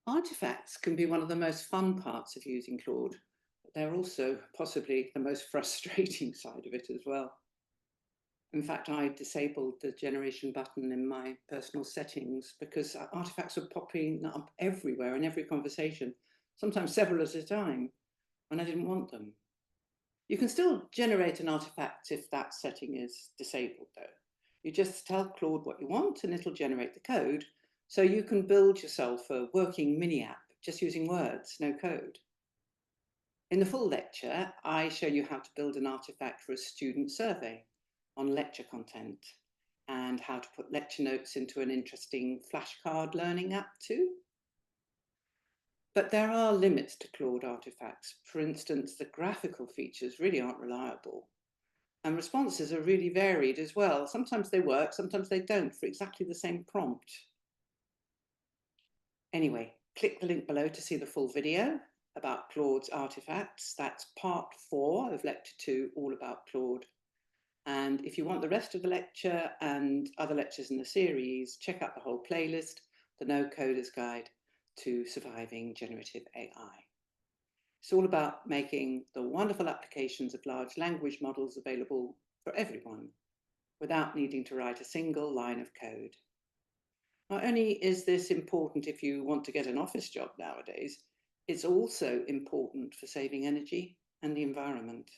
Artifacts can be one of the most fun parts of using Claude, but they're also possibly the most frustrating side of it as well. In fact, I disabled the generation button in my personal settings because artifacts were popping up everywhere in every conversation, sometimes several at a time, and I didn't want them. You can still generate an artifact if that setting is disabled, though. You just tell Claude what you want and it'll generate the code, so you can build yourself a working mini app just using words, no code. In the full lecture, I show you how to build an artifact for a student survey on lecture content and how to put lecture notes into an interesting flashcard learning app too. But there are limits to Claude artifacts. For instance, the graphical features really aren't reliable. And responses are really varied as well. Sometimes they work, sometimes they don't for exactly the same prompt. Anyway, click the link below to see the full video about Claude's artifacts. That's part 4 of lecture 2, all about Claude. And if you want the rest of the lecture and other lectures in the series, check out the whole playlist, the No Coders Guide to Surviving Generative AI. It's all about making the wonderful applications of large language models available for everyone without needing to write a single line of code. Not only is this important if you want to get an office job nowadays, it's also important for saving energy and the environment.